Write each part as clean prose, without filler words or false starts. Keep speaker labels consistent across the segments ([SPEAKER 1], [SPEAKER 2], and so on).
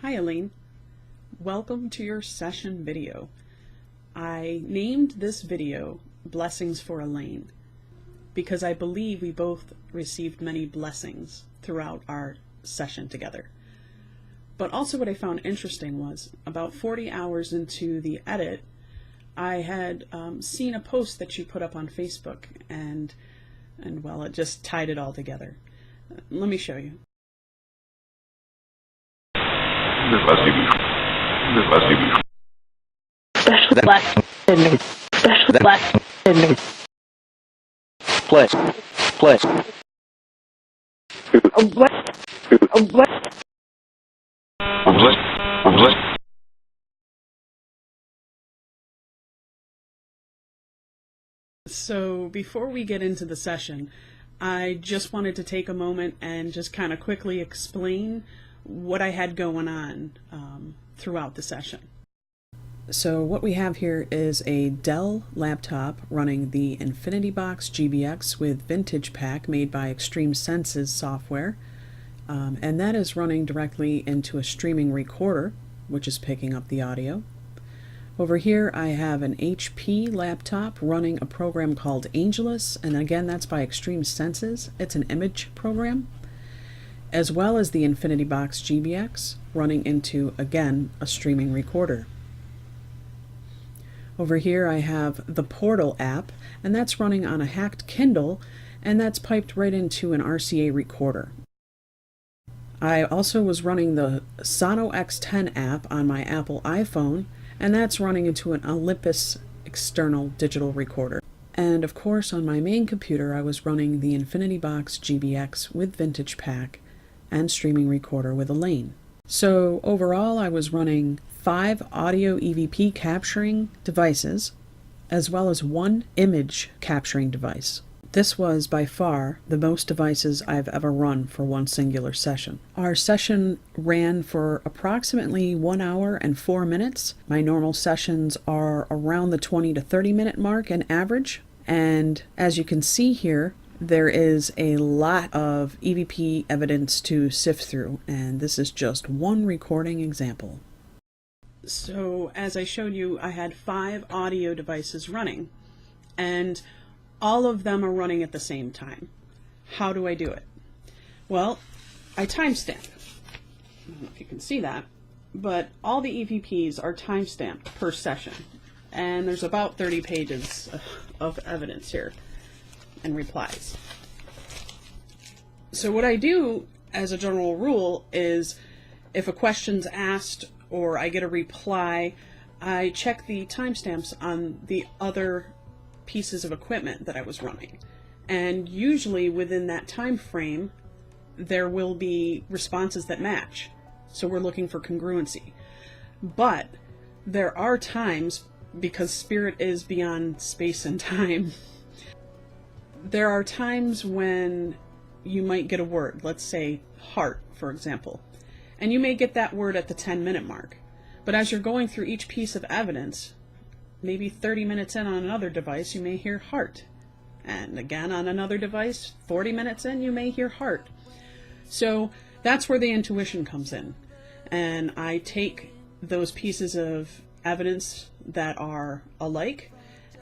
[SPEAKER 1] Hi Elaine, welcome to your session video. I named this video Blessings for Elaine because I believe we both received many blessings throughout our session together. But also what I found interesting was about 40 hours into the edit, I had seen a post that you put up on Facebook and well, it just tied it all together. Let me show you.
[SPEAKER 2] Special blessing. Special blessing. Play.
[SPEAKER 1] So before we get into the session, I just wanted to take a moment and just kind of quickly explain what I had going on throughout the session. So what we have here is a Dell laptop running the Infinity Box GBX with Vintage Pack made by Extreme Senses software, and that is running directly into a streaming recorder, which is picking up the audio. Over here I have an HP laptop running a program called Angelus, and again that's by Extreme Senses. It's an image program, as well as the Infinity Box GBX running into, again, a streaming recorder. Over here I have the Portal app, and that's running on a hacked Kindle, and that's piped right into an RCA recorder. I also was running the Sono X10 app on my Apple iPhone, and that's running into an Olympus external digital recorder. And of course on my main computer I was running the Infinity Box GBX with Vintage Pack and streaming recorder with Elaine. So overall I was running 5 audio EVP capturing devices as well as 1 image capturing device. This was by far the most devices I've ever run for one singular session. Our session ran for approximately 1 hour and 4 minutes. My normal sessions are around the 20 to 30 minute mark in average. And as you can see here, there is a lot of EVP evidence to sift through, and this is just one recording example. So as I showed you, I had 5 audio devices running, and all of them are running at the same time. How do I do it? Well, I timestamp. I don't know if you can see that, but all the EVPs are timestamped per session, and there's about 30 pages of evidence here and replies. So what I do as a general rule is if a question's asked or I get a reply, I check the timestamps on the other pieces of equipment that I was running. And usually within that time frame, there will be responses that match. So we're looking for congruency. But there are times, because spirit is beyond space and time, there are times when you might get a word, let's say heart, for example, and you may get that word at the 10-minute mark. But as you're going through each piece of evidence, maybe 30 minutes in on another device, you may hear heart. And again on another device, 40 minutes in, you may hear heart. So that's where the intuition comes in. And I take those pieces of evidence that are alike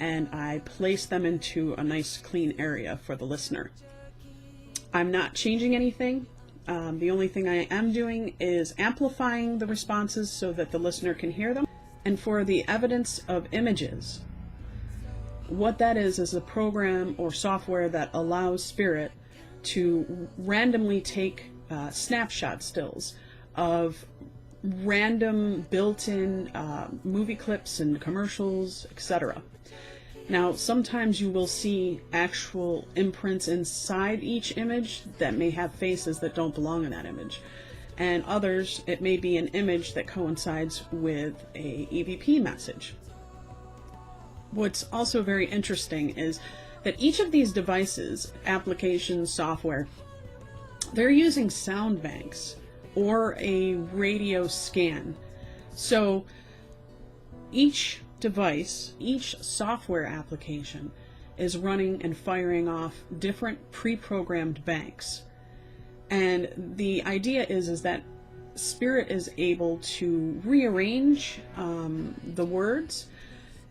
[SPEAKER 1] and I place them into a nice clean area for the listener. I'm not changing anything. The only thing I am doing is amplifying the responses so that the listener can hear them. And for the evidence of images, what that is a program or software that allows spirit to randomly take snapshot stills of random built-in movie clips and commercials, etc. Now, sometimes you will see actual imprints inside each image that may have faces that don't belong in that image. And others, it may be an image that coincides with a EVP message. What's also very interesting is that each of these devices, applications, software, they're using sound banks or a radio scan. So each device, each software application is running and firing off different pre-programmed banks. And the idea is that Spirit is able to rearrange the words,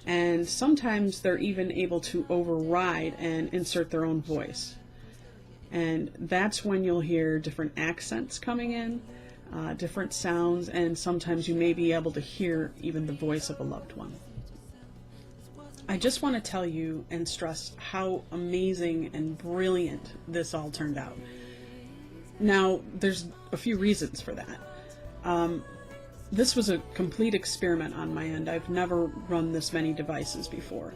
[SPEAKER 1] and sometimes they're even able to override and insert their own voice. And that's when you'll hear different accents coming in, different sounds, and sometimes you may be able to hear even the voice of a loved one. I just want to tell you and stress how amazing and brilliant this all turned out. Now, there's a few reasons for that. This was a complete experiment on my end. I've never run this many devices before.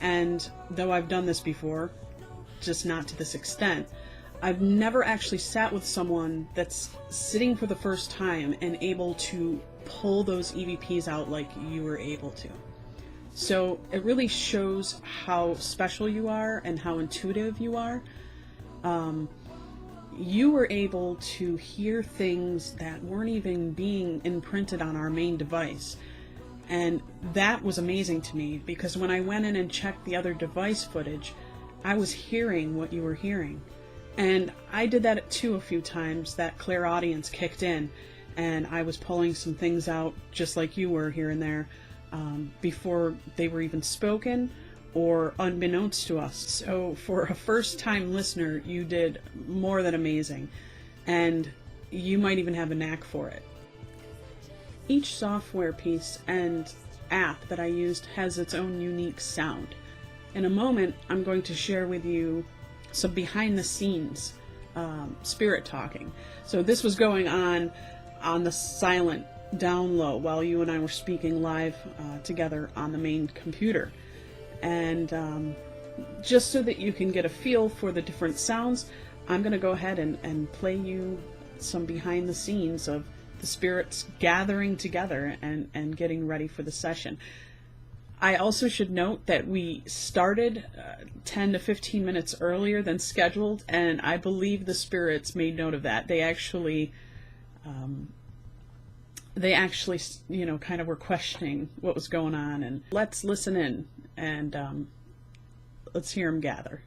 [SPEAKER 1] And though I've done this before, just not to this extent, I've never actually sat with someone that's sitting for the first time and able to pull those EVPs out like you were able to. So it really shows how special you are and how intuitive you are. You were able to hear things that weren't even being imprinted on our main device. And that was amazing to me, because when I went in and checked the other device footage, I was hearing what you were hearing. And I did that too a few times. That clairaudience kicked in, and I was pulling some things out just like you were here and there, before they were even spoken or unbeknownst to us. So for a first-time listener, you did more than amazing, and you might even have a knack for it. Each software piece and app that I used has its own unique sound. In a moment, I'm going to share with you some behind-the-scenes spirit talking. So this was going on the silent down low while you and I were speaking live together on the main computer. And just so that you can get a feel for the different sounds, I'm going to go ahead and play you some behind the scenes of the spirits gathering together and getting ready for the session. I also should note that we started 10 to 15 minutes earlier than scheduled, and I believe the spirits made note of that. They actually, you know, kind of were questioning what was going on. And let's listen in, and let's hear them gather.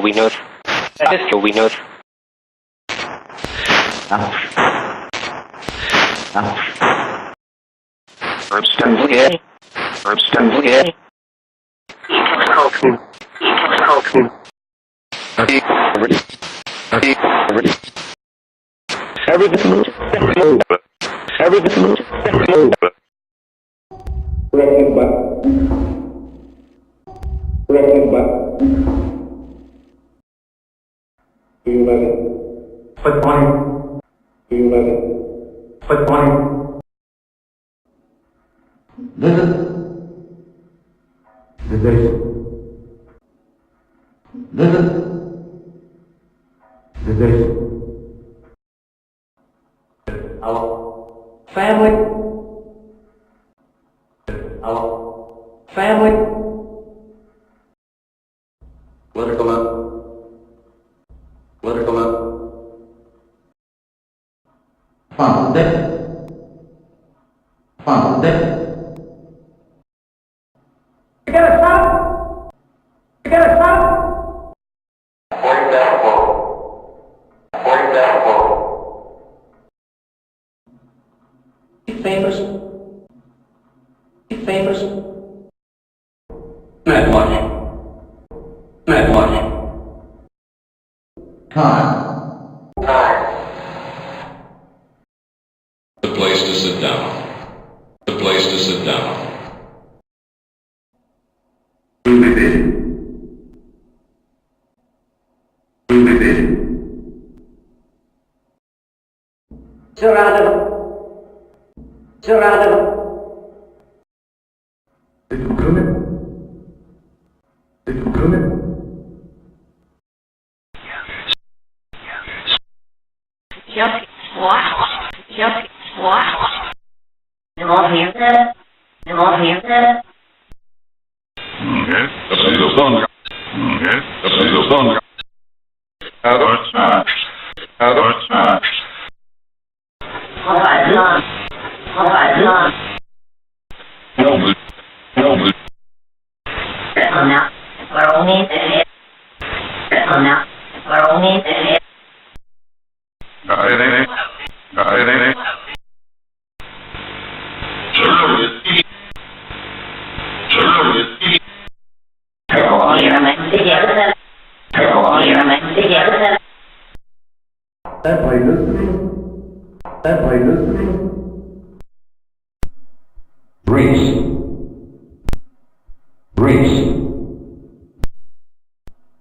[SPEAKER 2] We know.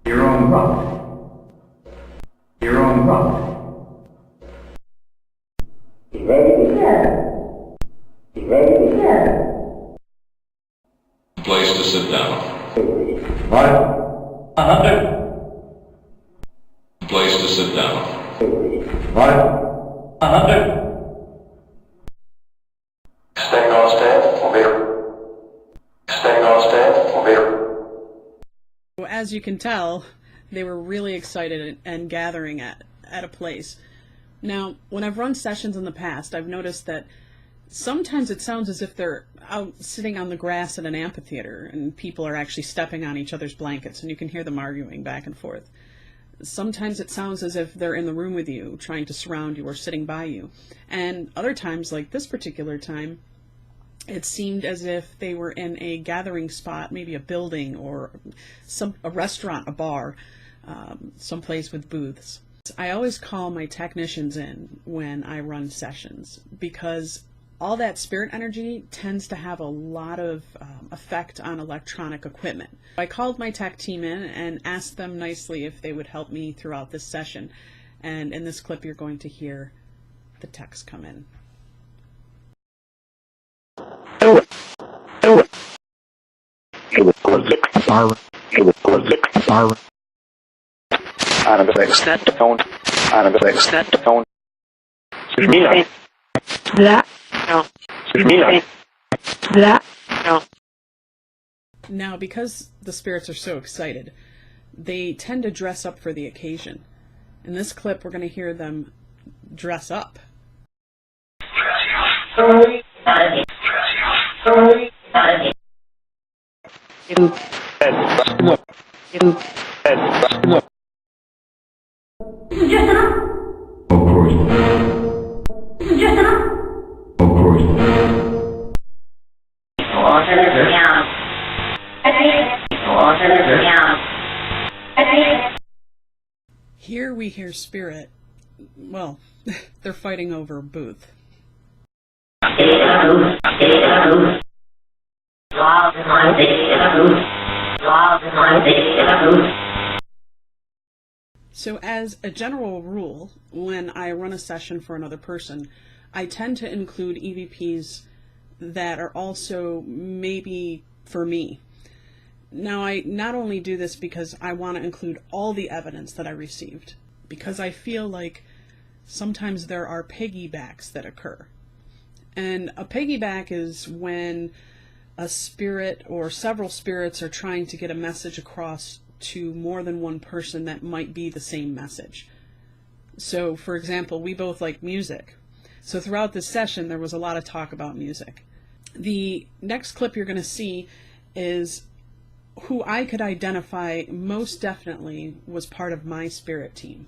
[SPEAKER 3] You're on rock. You're on rock. Ready to go. Ready to go.
[SPEAKER 4] Place to sit down.
[SPEAKER 3] What? 100.
[SPEAKER 4] Place to sit down.
[SPEAKER 3] What? 100.
[SPEAKER 4] Staying on staff, over. Staying on staff, over.
[SPEAKER 1] As you can tell, they were really excited and gathering at a place. Now, when I've run sessions in the past, I've noticed that sometimes it sounds as if they're out sitting on the grass at an amphitheater and people are actually stepping on each other's blankets and you can hear them arguing back and forth. Sometimes it sounds as if they're in the room with you, trying to surround you or sitting by you. And other times, like this particular time, it seemed as if they were in a gathering spot, maybe a building or a restaurant, a bar, someplace with booths. I always call my technicians in when I run sessions because all that spirit energy tends to have a lot of effect on electronic equipment. I called my tech team in and asked them nicely if they would help me throughout this session. And in this clip, you're going to hear the techs come in. Now, because the spirits are so excited, they tend to dress up for the occasion. In this clip, we're going to hear them dress up. Here we hear spirit. Well, they're fighting over a booth. So as a general rule, when I run a session for another person, I tend to include EVPs that are also maybe for me. Now, I not only do this because I want to include all the evidence that I received, because I feel like sometimes there are piggybacks that occur. And a piggyback is when a spirit or several spirits are trying to get a message across to more than one person that might be the same message. So, for example, we both like music. So throughout this session, there was a lot of talk about music. The next clip you're going to see is who I could identify most definitely was part of my spirit team.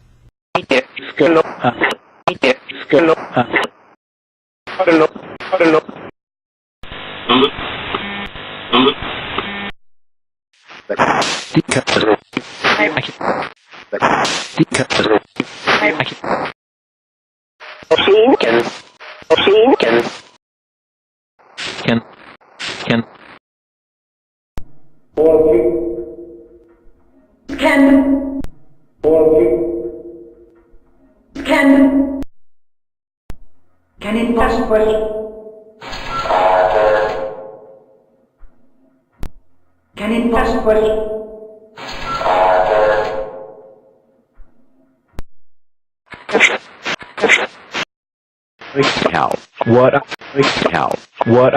[SPEAKER 3] Can it possibly? Can it possibly?
[SPEAKER 5] Cow. What? Cow. What?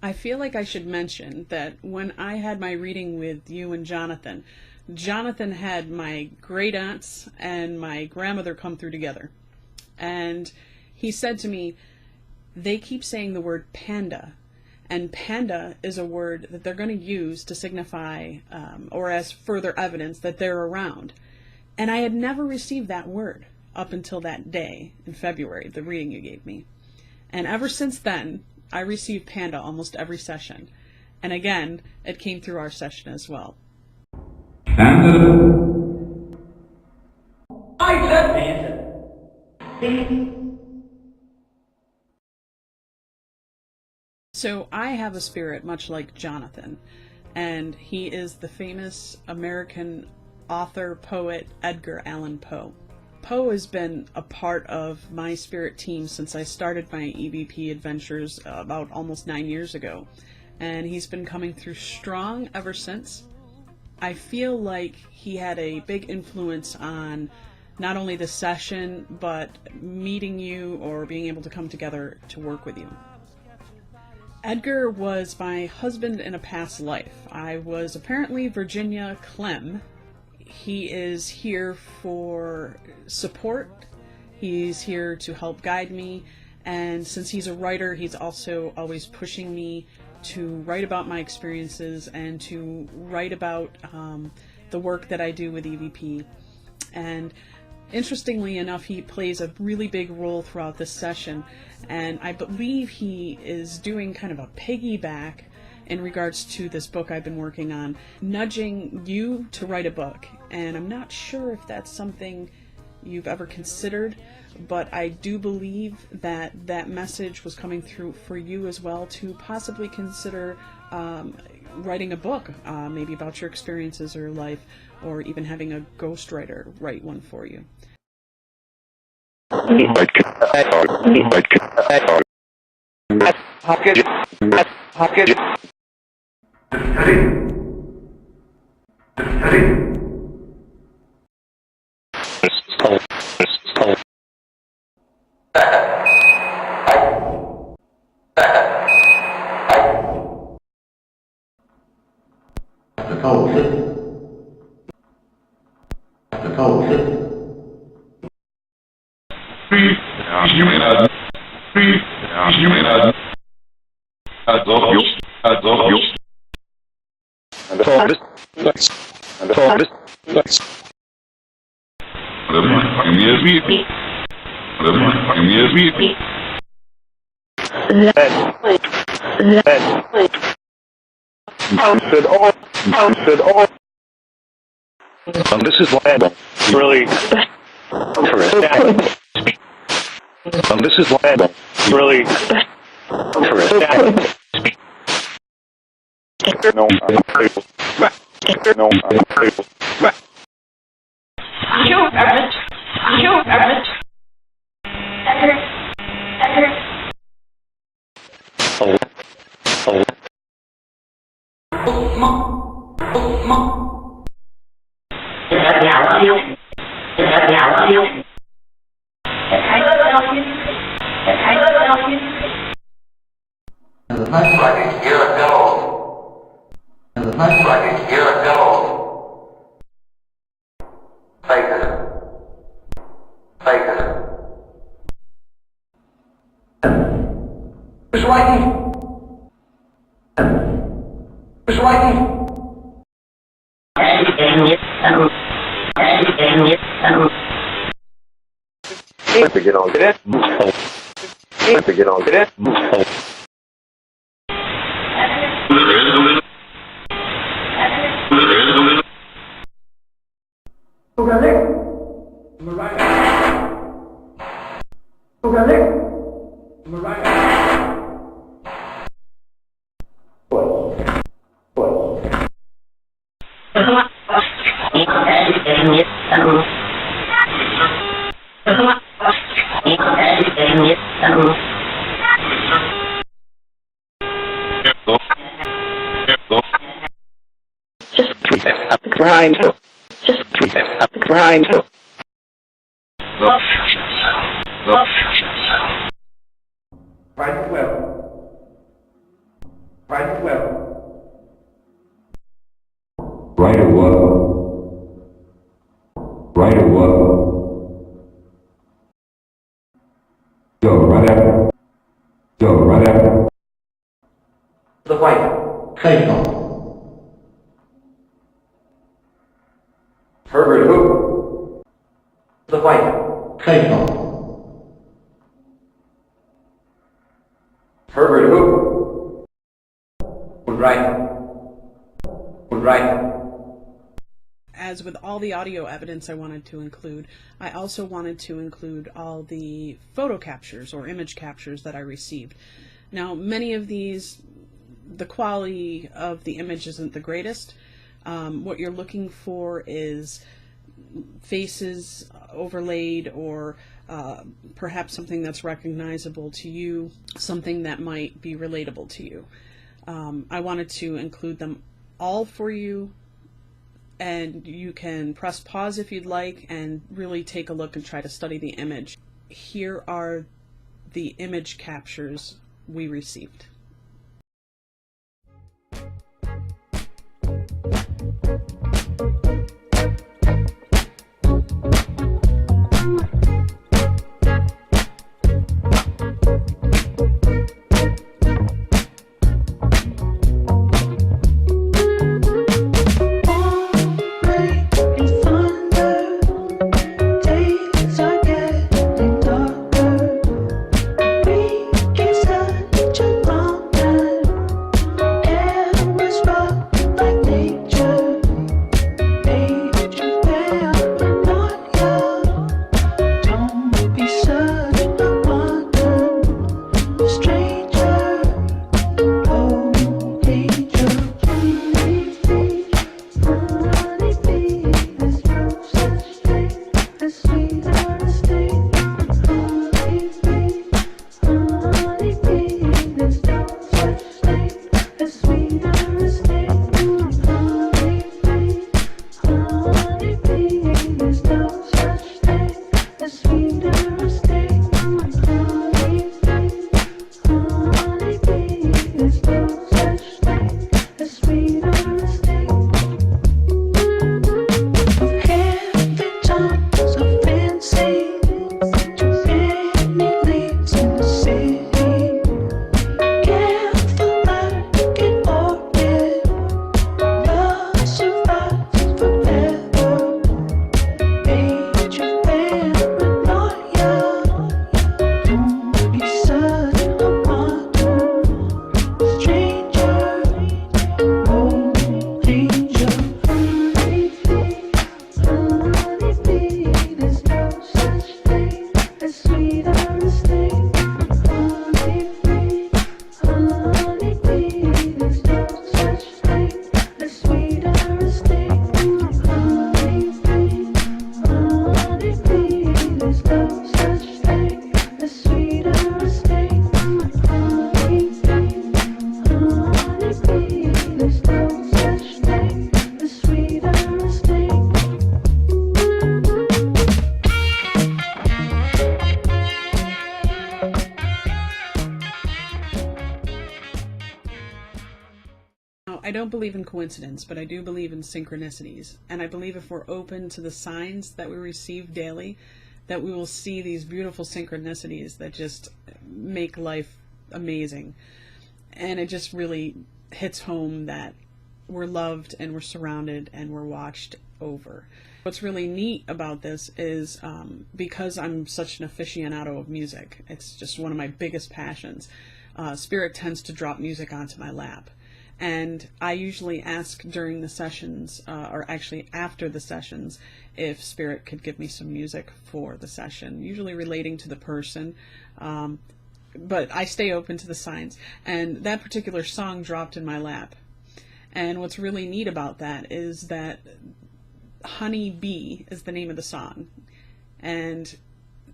[SPEAKER 1] I feel like I should mention that when I had my reading with you and Jonathan, Jonathan had my great aunts and my grandmother come through together. And he said to me, they keep saying the word panda. And panda is a word that they're going to use to signify, or as further evidence that they're around. And I had never received that word up until that day in February, the reading you gave me. And ever since then, I received panda almost every session. And again, it came through our session as well.
[SPEAKER 3] Panda. I said panda.
[SPEAKER 1] So I have a spirit much like Jonathan, and he is the famous American author, poet, Edgar Allan Poe. Poe has been a part of my spirit team since I started my EVP adventures about almost 9 years ago, and he's been coming through strong ever since. I feel like he had a big influence on not only the session, but meeting you or being able to come together to work with you. Edgar was my husband in a past life. I was apparently Virginia Clem. He is here for support. He's here to help guide me. And since he's a writer, he's also always pushing me to write about my experiences and to write about the work that I do with EVP. And interestingly enough, he plays a really big role throughout this session, and I believe he is doing kind of a piggyback in regards to this book I've been working on, nudging you to write a book. And I'm not sure if that's something you've ever considered, but I do believe that that message was coming through for you as well, to possibly consider writing a book, maybe about your experiences or life, or even having a ghostwriter write one for you.
[SPEAKER 5] This is land. Really. This is land. Really. No,
[SPEAKER 3] what? Right or what? Go right after. Go right after.
[SPEAKER 4] The white. Clayton. Herbert who? The white. Clayton. Herbert who? Would write. Would write.
[SPEAKER 1] As with all the audio evidence I wanted to include, I also wanted to include all the photo captures or image captures that I received. Now, many of these, the quality of the image isn't the greatest. What you're looking for is faces overlaid, or perhaps something that's recognizable to you, something that might be relatable to you. I wanted to include them all for you, and you can press pause if you'd like and really take a look and try to study the image. Here are the image captures we received. I don't believe in coincidence, but I do believe in synchronicities. And I believe if we're open to the signs that we receive daily, that we will see these beautiful synchronicities that just make life amazing. And it just really hits home that we're loved and we're surrounded and we're watched over. What's really neat about this is because I'm such an aficionado of music, it's just one of my biggest passions. Spirit tends to drop music onto my lap. And I usually ask during the sessions, or actually after the sessions, if Spirit could give me some music for the session, usually relating to the person. But I stay open to the signs. And that particular song dropped in my lap. And what's really neat about that is that Hunnybee is the name of the song. And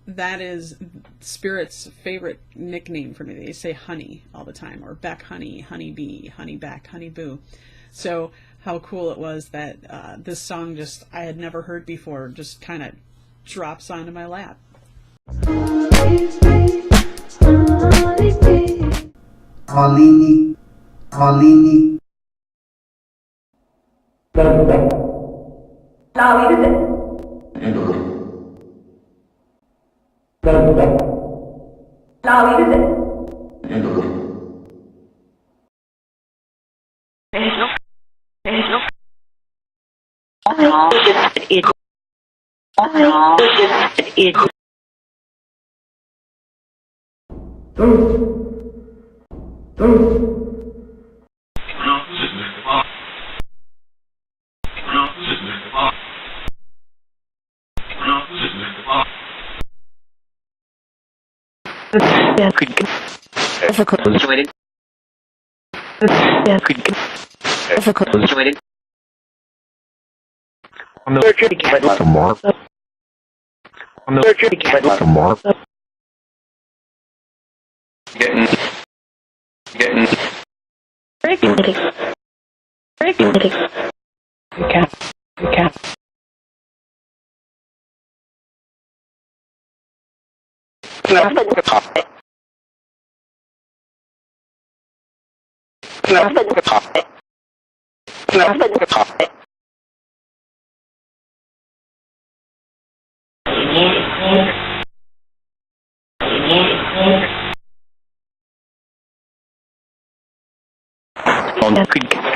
[SPEAKER 1] that is Spirit's favorite nickname for me. They say honey all the time, or Beck honey, honeybee, honey Beck, honey boo. So how cool it was that this song just, I had never heard before, just kind of drops onto my lap.
[SPEAKER 3] Honeybee, honeybee.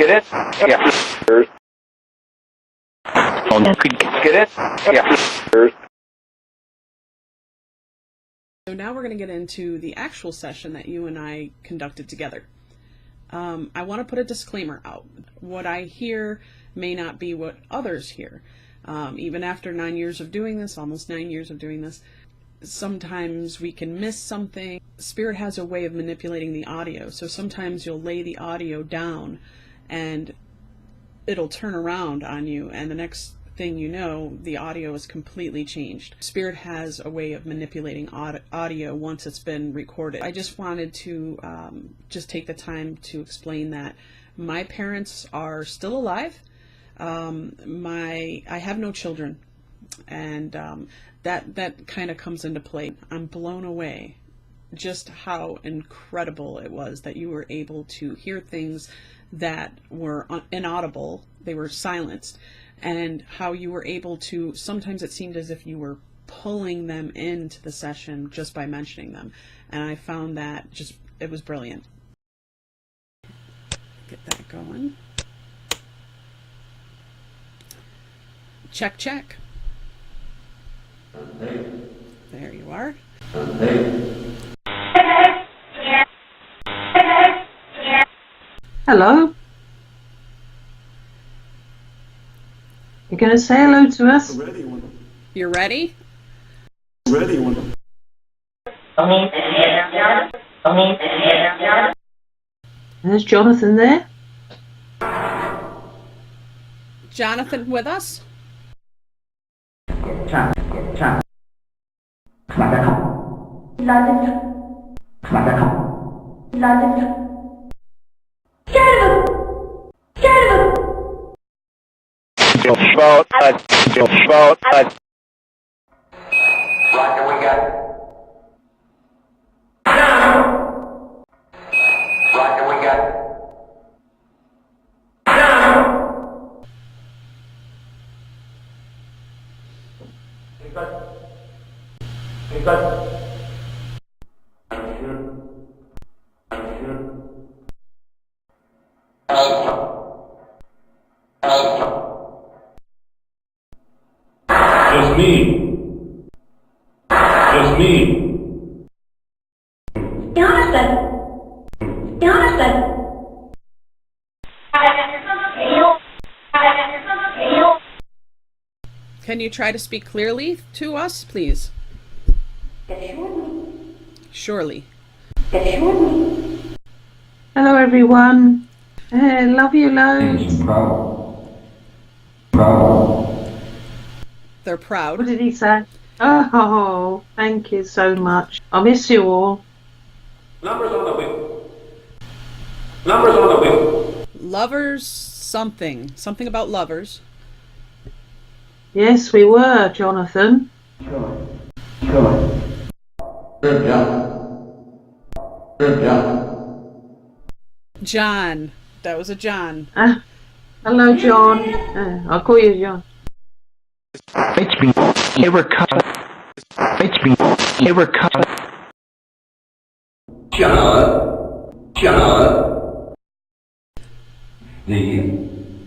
[SPEAKER 5] Get it? Yeah. Get it? Yeah.
[SPEAKER 1] So now we're going to get into the actual session that you and I conducted together. I want to put a disclaimer out. What I hear may not be what others hear. Even after 9 years of doing this, almost 9 years of doing this, sometimes we can miss something. Spirit has a way of manipulating the audio, so sometimes you'll lay the audio down and it'll turn around on you, and the next thing you know, the audio is completely changed. Spirit has a way of manipulating audio once it's been recorded. I just wanted to just take the time to explain that my parents are still alive. I have no children, and that kind of comes into play. I'm blown away just how incredible it was that you were able to hear things that were inaudible. They were silenced, and how you were able to, sometimes it seemed as if you were pulling them into the session just by mentioning them. And I found that it was brilliant. Get that going. Check, check. There you are.
[SPEAKER 6] Hello. You're going to say hello to us?
[SPEAKER 1] You're ready?
[SPEAKER 6] There's Jonathan there.
[SPEAKER 1] Jonathan with us?
[SPEAKER 4] Roger, we got. Roger, we got.
[SPEAKER 3] Just me. Just me.
[SPEAKER 7] Jonathan! Jonathan!
[SPEAKER 1] Can you try to speak clearly to us, please? Surely.
[SPEAKER 6] Hello, everyone. Love you loads.
[SPEAKER 1] They're proud.
[SPEAKER 6] What did he say? Oh, thank you so much. I miss you all.
[SPEAKER 3] Numbers on the wheel. Numbers on the wheel.
[SPEAKER 1] Lovers something. Something about lovers.
[SPEAKER 6] Yes, we were, Jonathan.
[SPEAKER 4] Good job. Good job.
[SPEAKER 1] John. That was a John.
[SPEAKER 6] Hello, John. I'll call you John.
[SPEAKER 5] It's been ever cut. It's been ever cut.
[SPEAKER 3] John. The.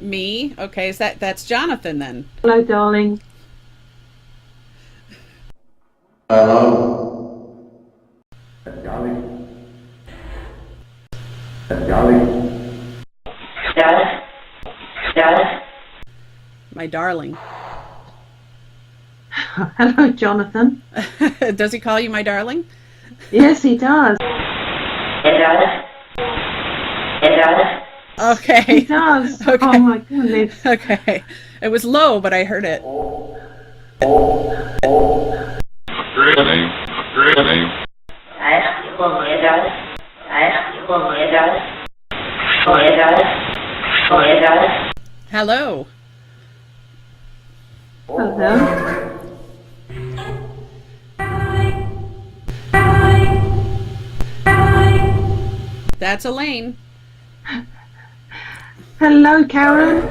[SPEAKER 1] Me? Okay, that's Jonathan then.
[SPEAKER 6] Hello, darling.
[SPEAKER 4] Hello.
[SPEAKER 3] Darling. Darling.
[SPEAKER 1] My darling.
[SPEAKER 6] Hello, Jonathan.
[SPEAKER 1] Does he call you my darling?
[SPEAKER 6] Yes, he does.
[SPEAKER 1] Okay.
[SPEAKER 6] He does.
[SPEAKER 1] Okay.
[SPEAKER 6] Oh my goodness.
[SPEAKER 1] Okay. It was low, but I heard it.
[SPEAKER 8] Great name. Great name.
[SPEAKER 1] Hello.
[SPEAKER 6] Hello.
[SPEAKER 1] That's Elaine.
[SPEAKER 6] Hello, Karen.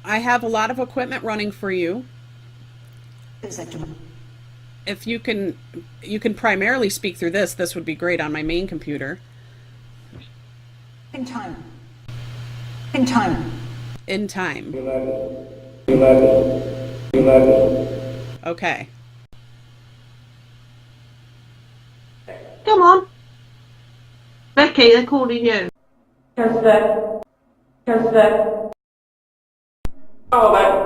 [SPEAKER 1] I have a lot of equipment running for you. If you can primarily speak through this. This would be great on my main computer.
[SPEAKER 9] In time.
[SPEAKER 1] In time. Okay.
[SPEAKER 6] Come on. Becky, they're calling you.
[SPEAKER 3] Just that. Oh, that.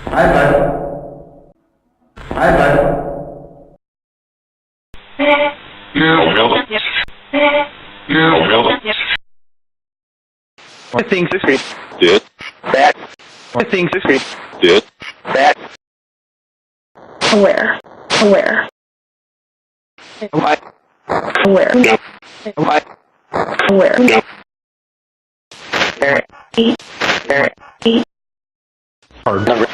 [SPEAKER 4] Hi, bud.
[SPEAKER 5] I think this is good. That. I think this is good. That.
[SPEAKER 7] Aware.
[SPEAKER 5] What?
[SPEAKER 7] Aware.
[SPEAKER 5] What?
[SPEAKER 7] Aware.
[SPEAKER 5] Hard number.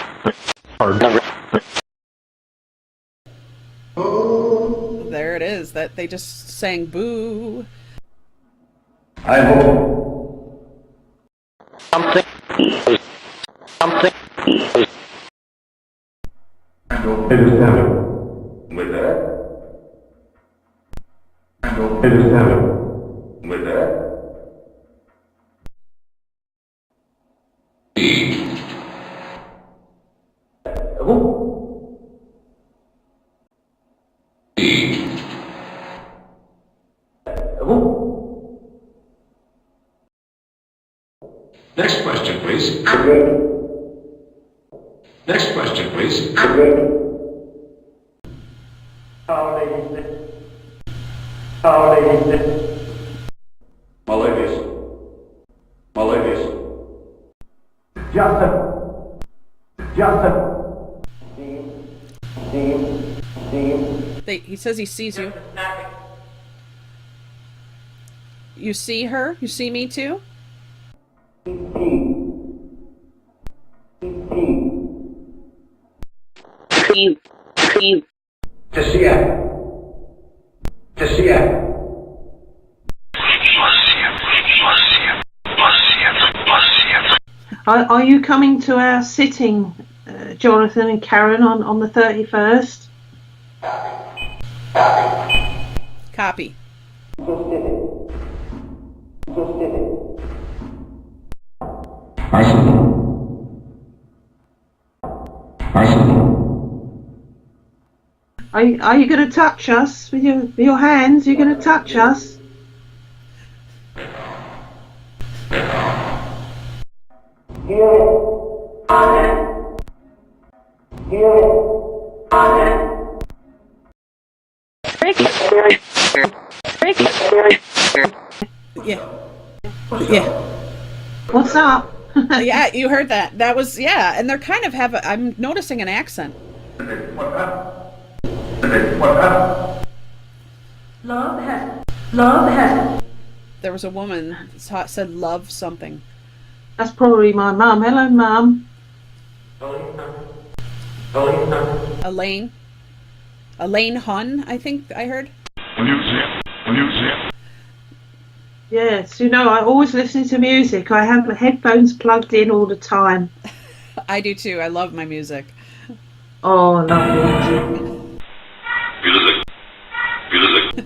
[SPEAKER 1] There it is. That they just sang boo.
[SPEAKER 4] I hope.
[SPEAKER 5] Something.
[SPEAKER 3] It is heaven. With that. It is heaven. With that.
[SPEAKER 10] Next question, please. Next question, please.
[SPEAKER 3] Maladies.
[SPEAKER 1] He says he sees you. You see her? You see me too?
[SPEAKER 6] Are you coming to our sitting, Jonathan and Karen, on the 31st?
[SPEAKER 1] Copy.
[SPEAKER 6] Are you going to touch us with your hands? You're going to touch us?
[SPEAKER 1] Yeah.
[SPEAKER 6] What's up?
[SPEAKER 1] Yeah, you heard that. That was, yeah, and they're kind of I'm noticing an accent.
[SPEAKER 7] Love has.
[SPEAKER 1] There was a woman that said love something.
[SPEAKER 6] That's probably my mum. Hello, Mum.
[SPEAKER 3] Elaine.
[SPEAKER 1] Elaine. Elaine Hun, I think I heard.
[SPEAKER 8] Museum.
[SPEAKER 6] Yes, you know, I always listen to music. I have the headphones plugged in all the time.
[SPEAKER 1] I do too. I love my music.
[SPEAKER 6] Oh, lovely.
[SPEAKER 8] Music.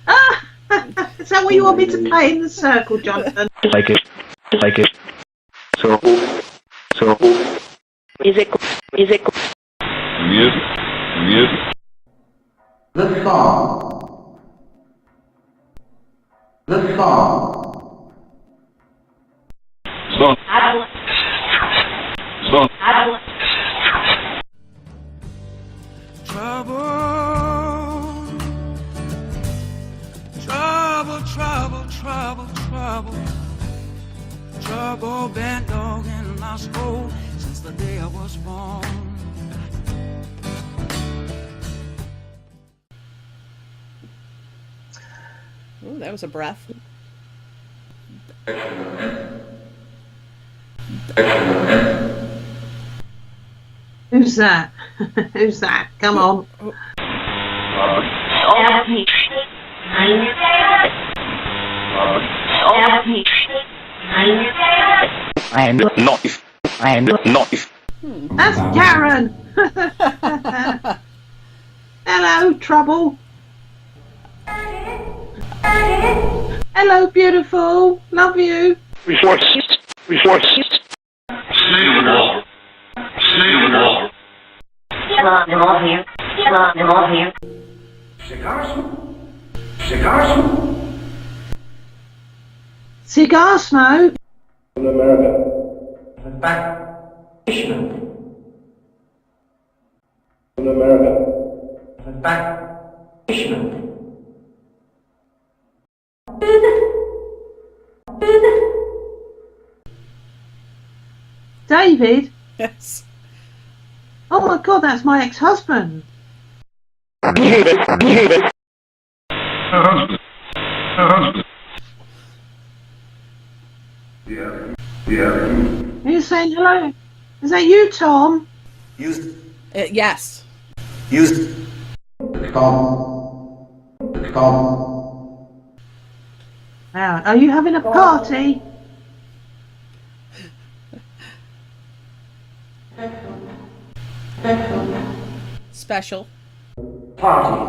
[SPEAKER 6] Ah! Is that what you want me to play in the circle, Jonathan?
[SPEAKER 5] Like it. So.
[SPEAKER 7] Music.
[SPEAKER 8] Music.
[SPEAKER 4] The song.
[SPEAKER 8] Son.
[SPEAKER 11] Trouble been dog in my soul since the day I was born.
[SPEAKER 1] Ooh, that was a breath.
[SPEAKER 6] Who's that? Who's that? Come on.
[SPEAKER 5] I am not.
[SPEAKER 6] That's Karen. Hello, Trouble. Hello, beautiful. Love you.
[SPEAKER 5] Reforce.
[SPEAKER 6] Cigar smoke.
[SPEAKER 3] In America. Practitioner. In America. Practitioner.
[SPEAKER 6] David?
[SPEAKER 1] Yes.
[SPEAKER 6] Oh my God, that's my ex-husband.
[SPEAKER 5] Behave it.
[SPEAKER 3] Yeah.
[SPEAKER 6] Are you saying hello? Is that you, Tom?
[SPEAKER 1] Yes.
[SPEAKER 6] Wow, are you having a party?
[SPEAKER 1] Special.
[SPEAKER 3] Party.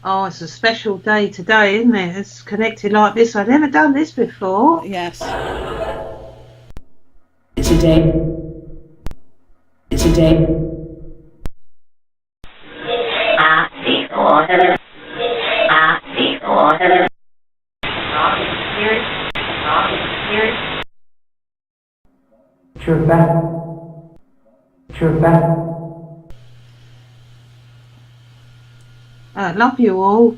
[SPEAKER 6] Oh, it's a special day today, isn't it? It's connected like this. I've never done this before.
[SPEAKER 1] Yes.
[SPEAKER 7] Today.
[SPEAKER 3] You're back.
[SPEAKER 6] I love you all.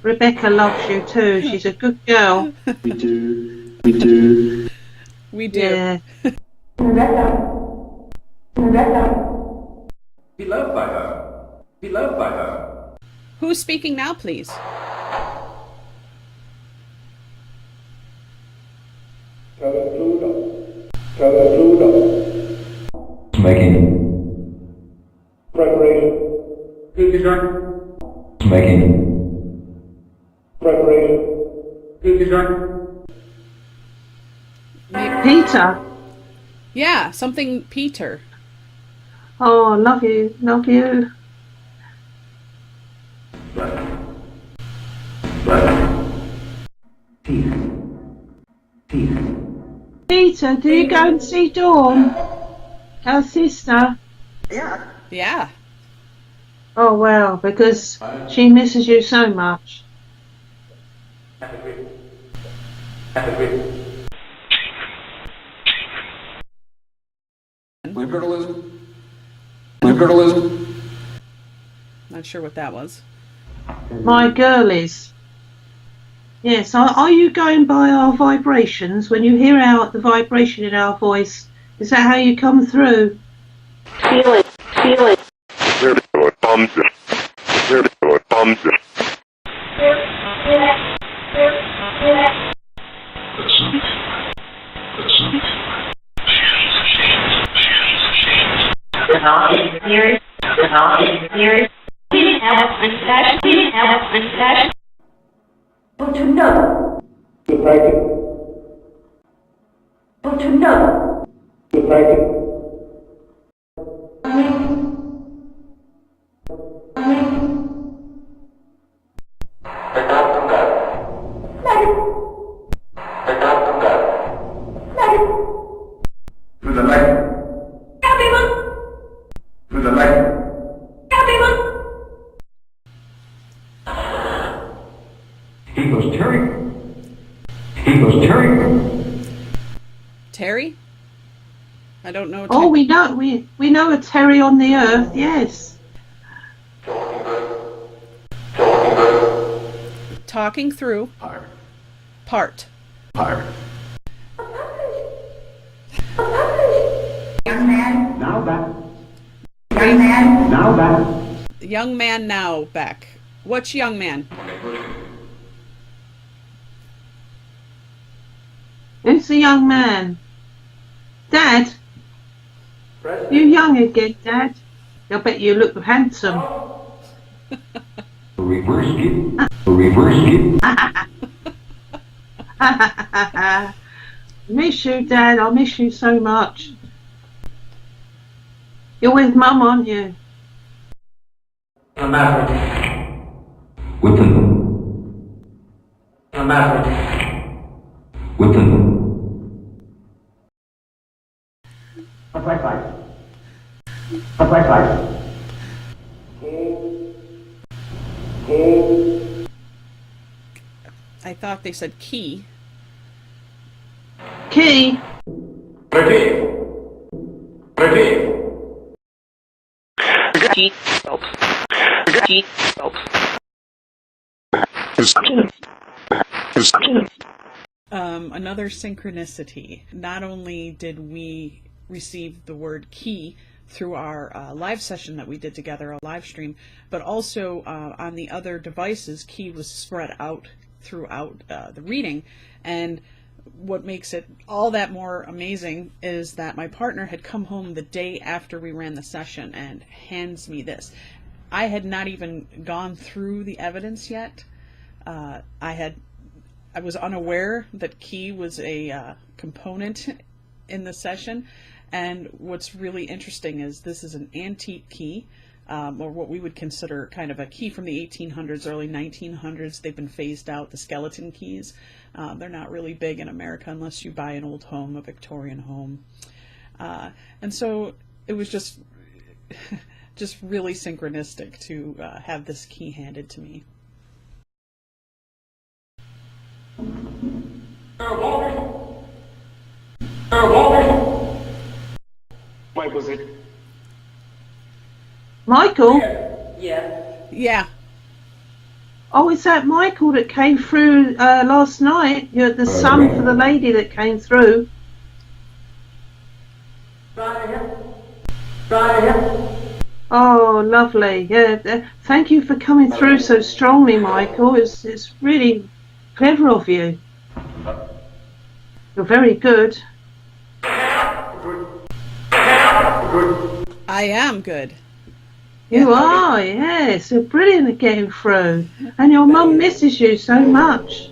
[SPEAKER 6] Rebecca loves you too. She's a good girl.
[SPEAKER 4] We do.
[SPEAKER 1] We do.
[SPEAKER 6] Yeah.
[SPEAKER 3] Be loved by her.
[SPEAKER 1] Who's speaking now, please?
[SPEAKER 3] Making. Preparation. Making. Preparation.
[SPEAKER 6] Peter.
[SPEAKER 1] Yeah, something Peter.
[SPEAKER 6] Oh, love you. Love you. Peter, do you go and see Dawn? Our sister?
[SPEAKER 1] Yeah.
[SPEAKER 6] Oh, well, because she misses you so much.
[SPEAKER 3] Liberalism.
[SPEAKER 1] Not sure what that was.
[SPEAKER 6] My girlies. Yes, are you going by our vibrations? When you hear the vibration in our voice, is that how you come through?
[SPEAKER 7] Feel it. But to know.
[SPEAKER 3] The practice.
[SPEAKER 7] But to know.
[SPEAKER 3] The practice.
[SPEAKER 4] To the left. To the left.
[SPEAKER 3] He goes, Terry. He goes, Terry.
[SPEAKER 1] Terry? I don't know.
[SPEAKER 6] Oh, we know a Terry on the earth. Yes.
[SPEAKER 1] Talking through. Part.
[SPEAKER 9] Young man.
[SPEAKER 3] Now back.
[SPEAKER 9] Young man.
[SPEAKER 3] Now back.
[SPEAKER 1] Young man now back. Which young man?
[SPEAKER 6] Who's the young man? Dad? You young again, Dad? I bet you look handsome.
[SPEAKER 3] Reverse it. Reverse it.
[SPEAKER 6] Miss you, Dad. I miss you so much. You're with Mum, aren't you?
[SPEAKER 3] No matter. Within. No matter. Within. A flashlight. A flashlight.
[SPEAKER 1] I thought they said key.
[SPEAKER 6] Key.
[SPEAKER 3] Ready. Ready.
[SPEAKER 1] Another synchronicity. Not only did we receive the word key through our live session that we did together, a live stream, but also on the other devices, key was spread out throughout the reading. And what makes it all that more amazing is that my partner had come home the day after we ran the session and hands me this. I had not even gone through the evidence yet. I was unaware that key was a component in the session. And what's really interesting is this is an antique key, or what we would consider kind of a key from the 1800s, early 1900s. They've been phased out, the skeleton keys. They're not really big in America unless you buy an old home, a Victorian home. And so it was just really synchronistic to have this key handed to me.
[SPEAKER 3] Why was it?
[SPEAKER 6] Michael?
[SPEAKER 1] Yeah.
[SPEAKER 6] Oh, is that Michael that came through last night? You're the son for the lady that came through. Oh, lovely. Yeah. Thank you for coming through so strongly, Michael. It's really clever of you. You're very good.
[SPEAKER 1] I am good.
[SPEAKER 6] You are, yes. You're brilliant at getting through. And your mum misses you so much.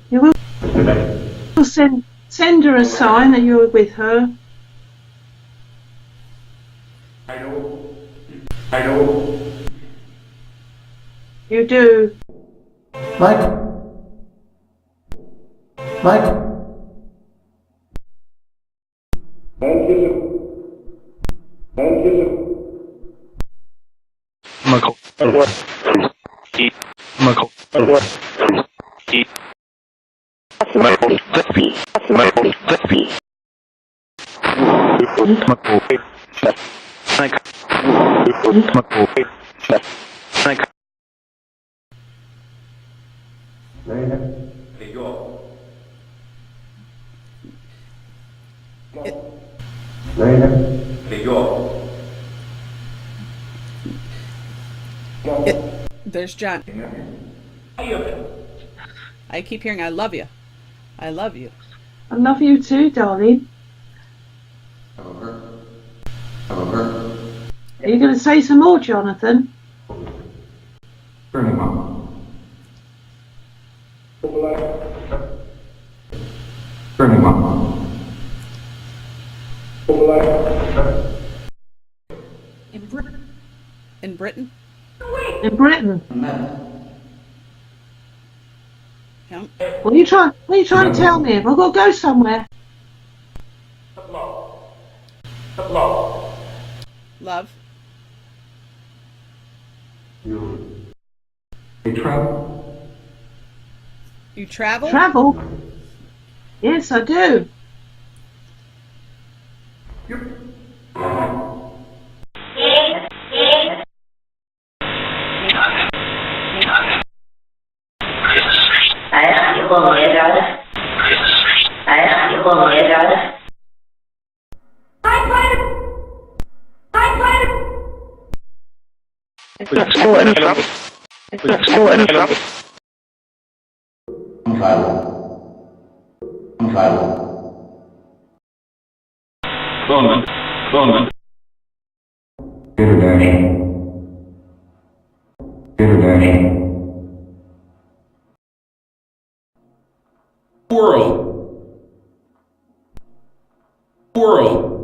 [SPEAKER 6] You will send her a sign that you're with her.
[SPEAKER 3] I know.
[SPEAKER 6] You do.
[SPEAKER 4] Mike.
[SPEAKER 5] Michael. Heap. Michael. Heap. Michael. Michael.
[SPEAKER 1] There's John. I keep hearing, I love you. I love you.
[SPEAKER 6] I love you too, darling.
[SPEAKER 4] Have a However,
[SPEAKER 6] Are you going to say some more, Jonathan?
[SPEAKER 3] Turn him up. Turn him up.
[SPEAKER 1] In Britain?
[SPEAKER 6] In Britain.
[SPEAKER 1] Yeah.
[SPEAKER 6] What are you trying to tell me? Have I got to go somewhere?
[SPEAKER 1] Love.
[SPEAKER 3] They travel.
[SPEAKER 1] You travel?
[SPEAKER 6] Travel? Yes, I do.
[SPEAKER 8] London.
[SPEAKER 3] World.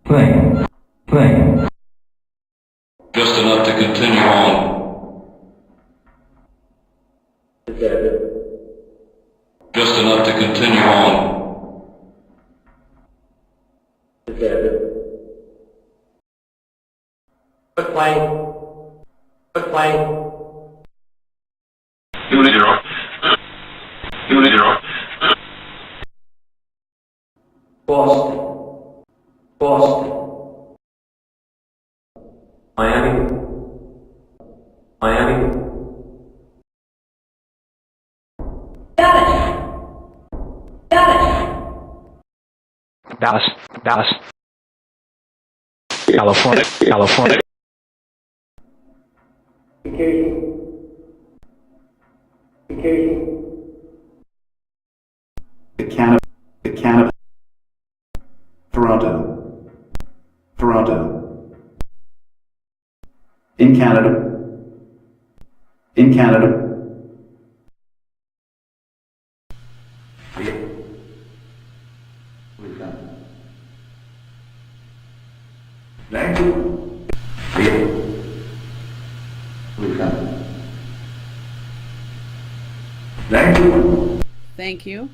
[SPEAKER 3] Playing.
[SPEAKER 10] Just enough to continue on. Just enough to continue on.
[SPEAKER 3] Playing.
[SPEAKER 8] Unit 0. Unit 0.
[SPEAKER 3] Boston. Miami.
[SPEAKER 2] Dallas. California.
[SPEAKER 4] the Canada, Toronto, in Canada,
[SPEAKER 1] Thank you.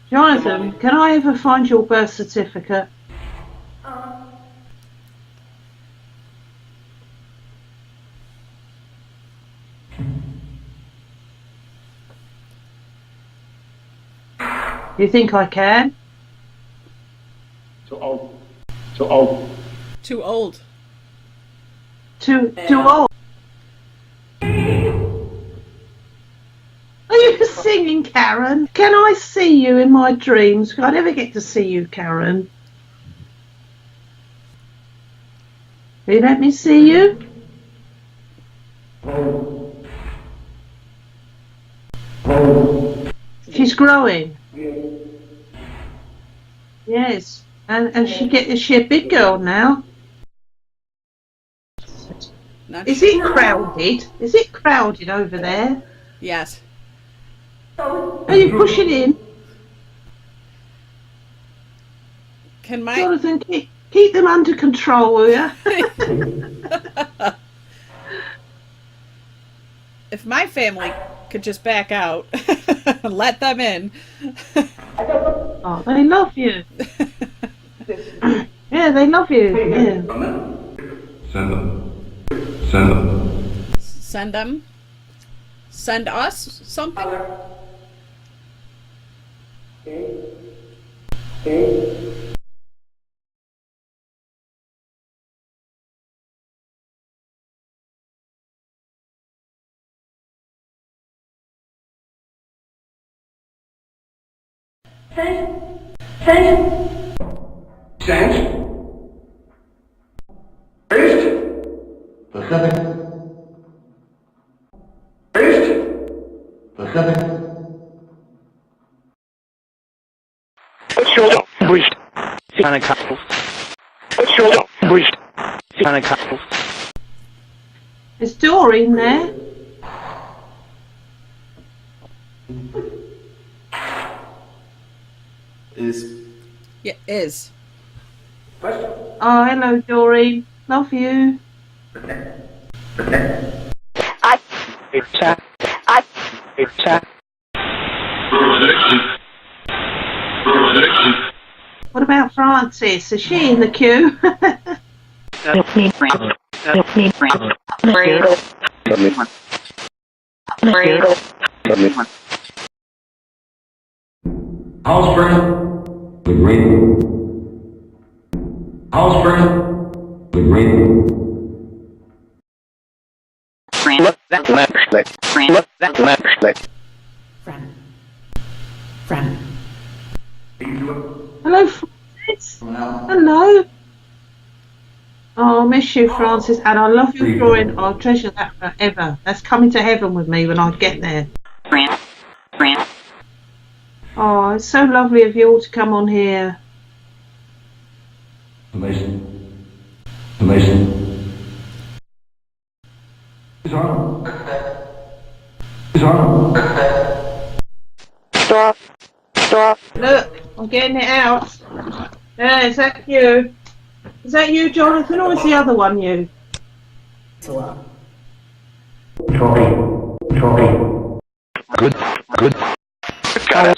[SPEAKER 6] Jonathan, can I ever find your birth certificate? You think I can?
[SPEAKER 8] Too old.
[SPEAKER 1] Too old.
[SPEAKER 6] Too old. Are you singing, Karen? Can I see you in my dreams? I never get to see you, Karen. Will you let me see you? She's growing. Yes, and is she a big girl now? Is it crowded? Is it crowded over there?
[SPEAKER 1] Yes.
[SPEAKER 6] Are you pushing in?
[SPEAKER 1] Can my
[SPEAKER 6] Jonathan, keep them under control, will you?
[SPEAKER 1] if my family could just back out and let them in.
[SPEAKER 6] Oh, they love you. Yeah, they love you. Yeah.
[SPEAKER 10] Send them.
[SPEAKER 1] Send them. Send us something.
[SPEAKER 5] What's your language?
[SPEAKER 6] Is Doreen there?
[SPEAKER 1] Yeah, is.
[SPEAKER 6] Oh, hello, Doreen. Love you. What about Frances? Is she in the queue?
[SPEAKER 3] House friend, the great. House friend, the great.
[SPEAKER 9] Friend.
[SPEAKER 6] Hello, Frances. Hello. Oh, I miss you, Frances, and I love your drawing. I'll treasure that forever. That's coming to heaven with me when I get there. Oh, it's so lovely of you all to come on here.
[SPEAKER 3] Amazing. Amazing. His arm. His arm.
[SPEAKER 5] Stop.
[SPEAKER 6] Look, I'm getting it out. Yeah, is that you? Is that you, Jonathan, or is the other one you?
[SPEAKER 3] Talking.
[SPEAKER 5] Good. Got it.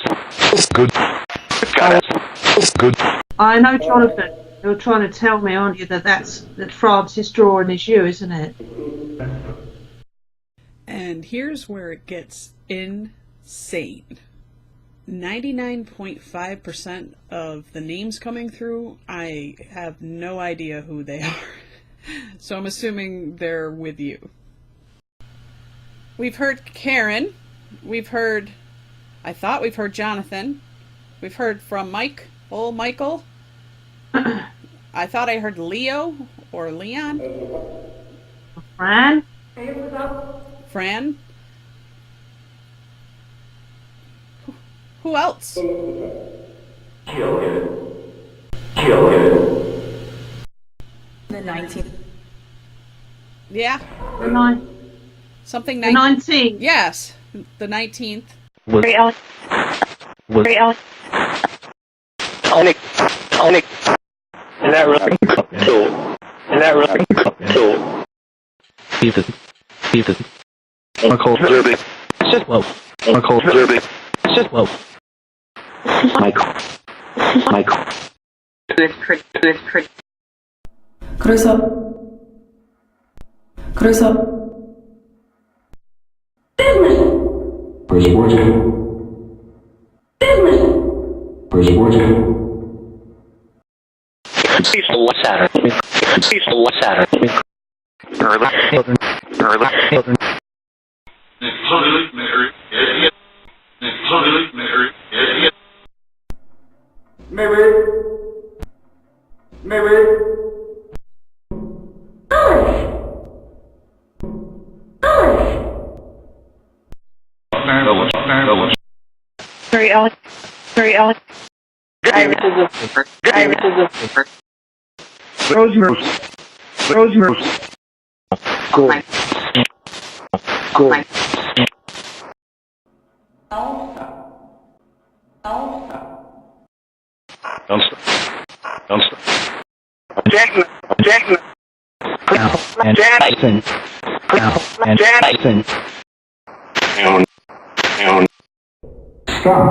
[SPEAKER 5] Good.
[SPEAKER 6] I know, Jonathan. You're trying to tell me, aren't you, that Francis drawing is you, isn't it?
[SPEAKER 1] And here's where it gets insane. 99.5% of the names coming through, I have no idea who they are. So I'm assuming they're with you. We've heard Karen. I thought we've heard Jonathan. We've heard from Michael. I thought I heard Leo or Leon.
[SPEAKER 6] Fran?
[SPEAKER 1] Fran. Who else?
[SPEAKER 7] Kill it.
[SPEAKER 9] The 19th.
[SPEAKER 1] Yeah. Something
[SPEAKER 6] The 19th.
[SPEAKER 1] Yes, the 19th.
[SPEAKER 5] Onyx. Is that really cool? Ethan. Michael Derby. It's just low. Michael Derby. It's just low. Michael.
[SPEAKER 7] 그래서
[SPEAKER 3] For sports coat. For sports coat.
[SPEAKER 5] Very Alex. Rosemary. Go. Don't stop. Jackson. Jackson.
[SPEAKER 3] Stop.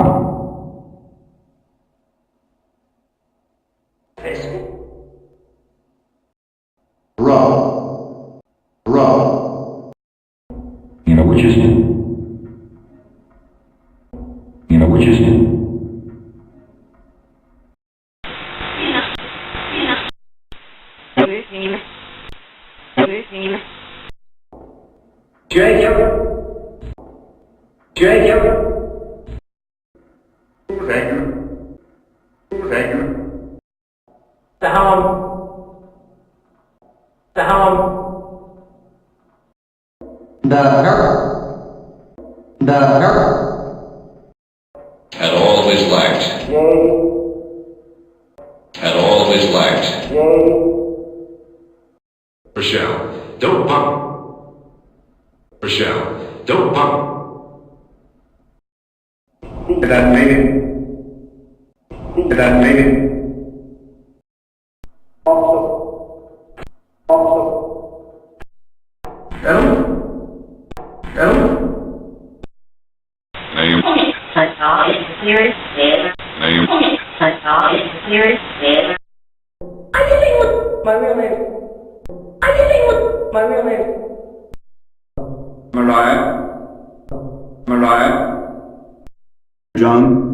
[SPEAKER 3] Rub. You know which is new. Jacob. The hell?
[SPEAKER 10] Had all his lacked. Had all
[SPEAKER 3] Rochelle, don't bump. Rochelle, don't bump. That made it. That made it.
[SPEAKER 8] Name. Name.
[SPEAKER 7] My real name. I can sing with my real name.
[SPEAKER 3] Mariah. John.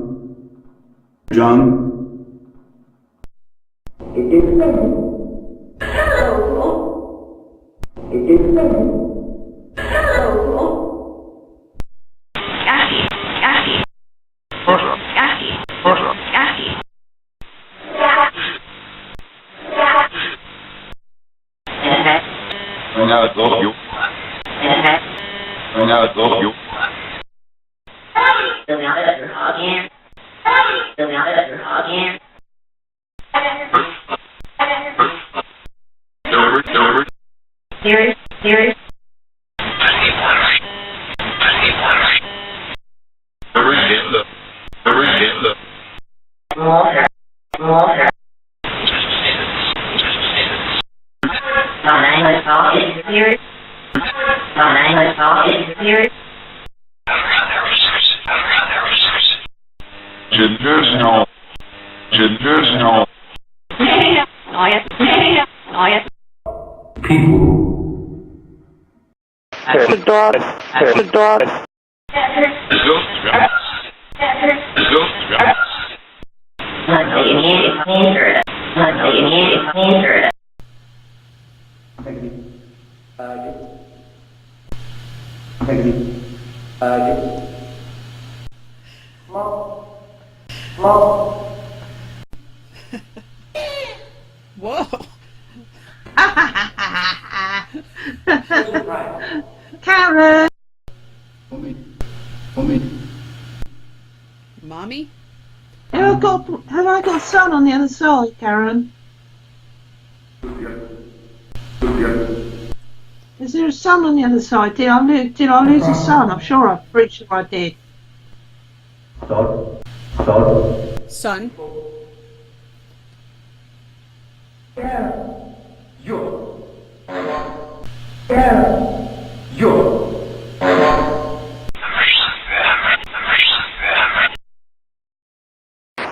[SPEAKER 1] Whoa.
[SPEAKER 6] Karen!
[SPEAKER 1] Mommy?
[SPEAKER 6] Have I got sun on the other side, Karen? Is there a sun on the other side? Did I lose the sun? I'm sure I'm pretty sure I did.
[SPEAKER 1] Son?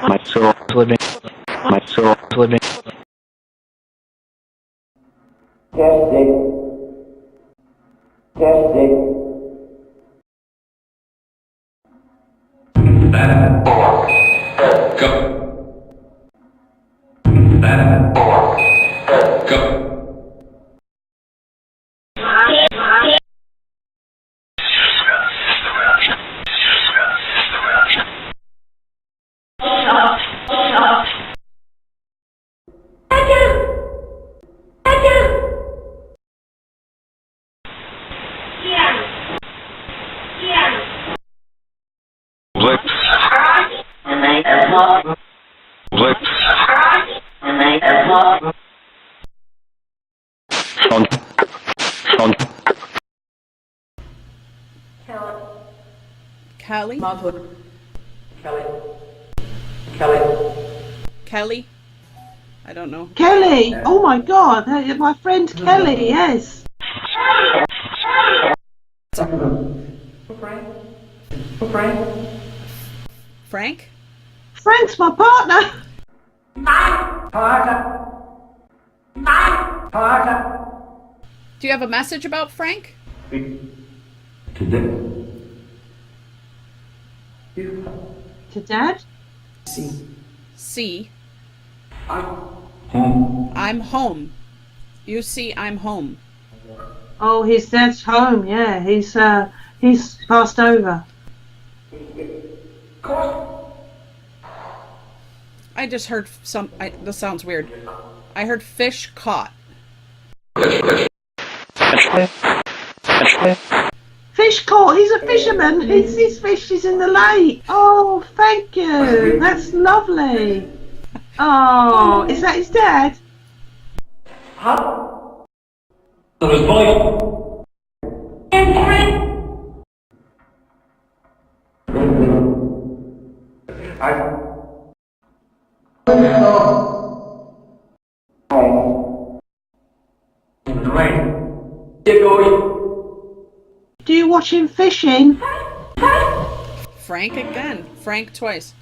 [SPEAKER 5] My soul is living. My soul is living.
[SPEAKER 1] Callie? Kelly? I don't know.
[SPEAKER 6] Kelly! Oh my god, my friend Kelly, yes.
[SPEAKER 1] Frank?
[SPEAKER 6] Frank's my partner.
[SPEAKER 1] Do you have a message about Frank?
[SPEAKER 6] To Dad?
[SPEAKER 1] C. I'm home. You see, I'm home.
[SPEAKER 6] Oh, his dad's home, yeah. He's passed over.
[SPEAKER 1] I just heard this sounds weird. I heard fish caught.
[SPEAKER 6] Fish caught, he's a fisherman. His fish is in the lake. Oh, thank you. That's lovely. Oh, is that his dad?
[SPEAKER 3] So his voice.
[SPEAKER 6] Do you watch him fishing?
[SPEAKER 1] Frank again. Frank twice.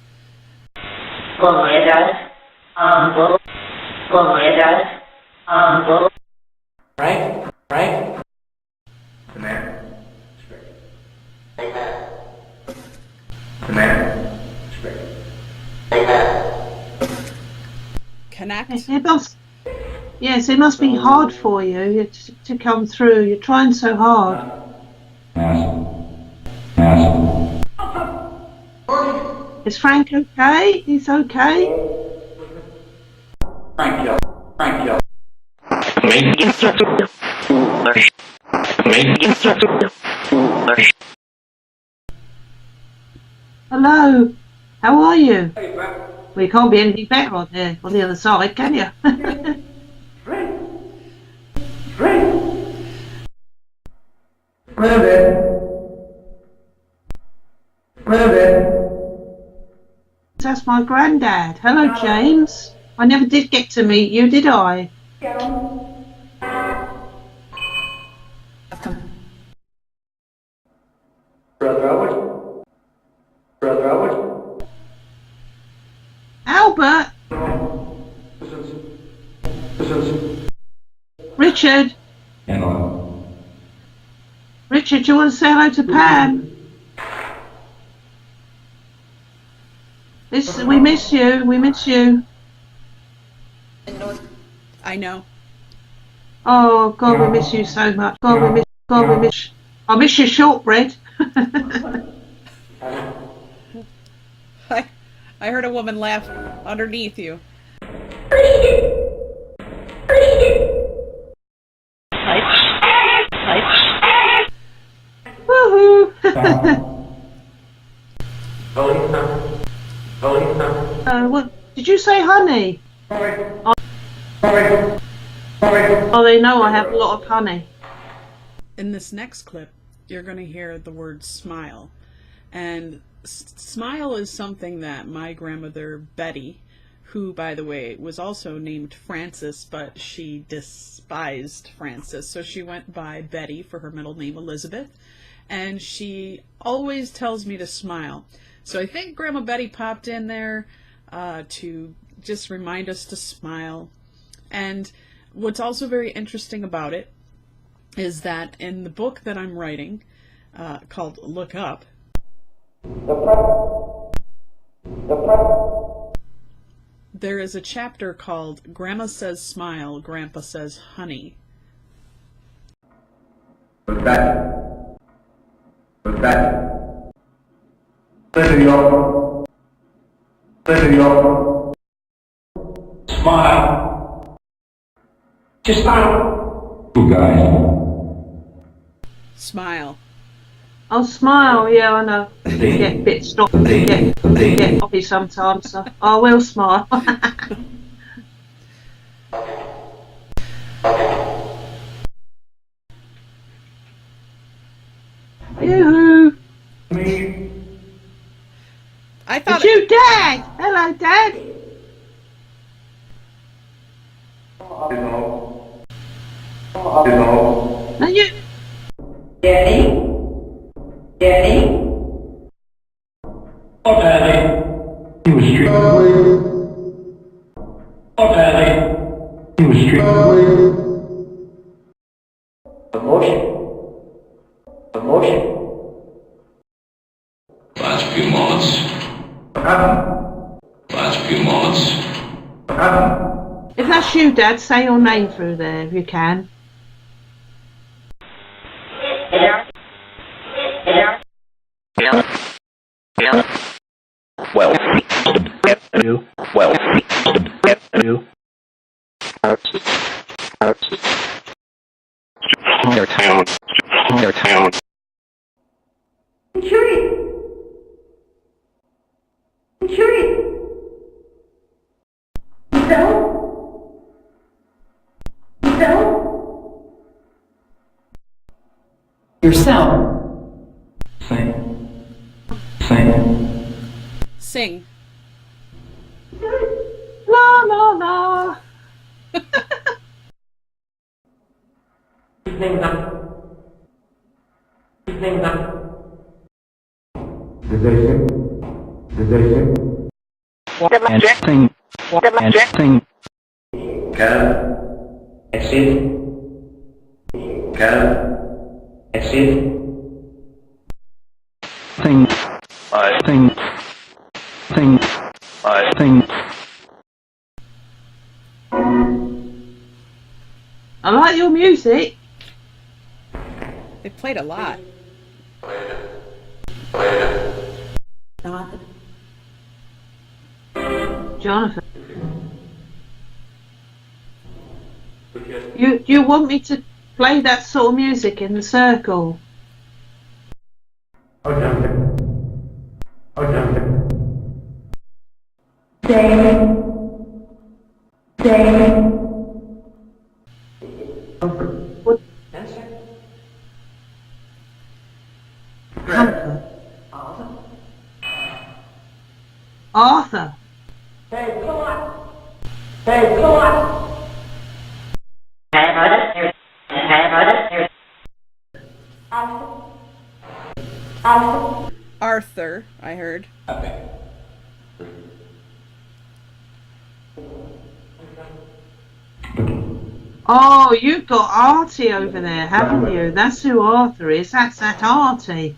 [SPEAKER 3] Right? The man.
[SPEAKER 4] Amen.
[SPEAKER 3] The man.
[SPEAKER 1] Connect.
[SPEAKER 6] Yes, it must be hard for you to come through. You're trying so hard. Is Frank okay? He's okay?
[SPEAKER 3] Frank Hill.
[SPEAKER 6] Hello. How are you? Well, you can't be anything better on the other side, can you? That's my granddad. Hello, James. I never did get to meet you, did I?
[SPEAKER 3] Brother Howard.
[SPEAKER 6] Albert. Richard. Richard, do you want to say hello to Pam? We miss you.
[SPEAKER 1] I know.
[SPEAKER 6] Oh God, we miss you so much. I miss your shortbread.
[SPEAKER 1] I heard a woman laugh underneath you.
[SPEAKER 6] Woohoo! What did you say, honey? Oh, they know I have a lot of honey.
[SPEAKER 1] In this next clip, you're going to hear the word smile. And smile is something that my grandmother Betty, who, by the way, was also named Frances, but she despised Frances, so she went by Betty for her middle name, Elizabeth. And she always tells me to smile. So I think Grandma Betty popped in there to just remind us to smile. And what's also very interesting about it is that in the book that I'm writing, called Look Up, there is a chapter called Grandma Says Smile, Grandpa Says Honey.
[SPEAKER 3] Look back. Smile. Just smile. You guys.
[SPEAKER 1] Smile.
[SPEAKER 6] I'll smile, yeah, I know. Get a bit stopped, get sloppy sometimes, so I will smile. Yoo-hoo!
[SPEAKER 1] I thought
[SPEAKER 6] it's you, Dad! Hello, Dad! Hello. And you...
[SPEAKER 7] Daddy?
[SPEAKER 3] Oh, Daddy. He was street. Oh, Daddy. He was street. Emotion.
[SPEAKER 10] Last few moments.
[SPEAKER 6] If that's you, Dad, say your name through there if you can.
[SPEAKER 5] Your town.
[SPEAKER 7] I'm curious. yourself.
[SPEAKER 3] Sing. Sing.
[SPEAKER 1] Sing.
[SPEAKER 6] La la la.
[SPEAKER 3] Things up. Things up. Did they sing? Did they sing?
[SPEAKER 5] And sing. And sing.
[SPEAKER 3] Calme. Exit. Calme. Exit.
[SPEAKER 5] Sing. Sing. Sing. Sing.
[SPEAKER 6] I like your music.
[SPEAKER 1] They played a lot.
[SPEAKER 6] Jonathan. You want me to play that sort of music in the circle? Arthur.
[SPEAKER 7] Hey, come on. Hey, come on.
[SPEAKER 1] Arthur, I heard.
[SPEAKER 6] Oh, you've got Artie over there, haven't you? That's who Arthur is. That's that Artie.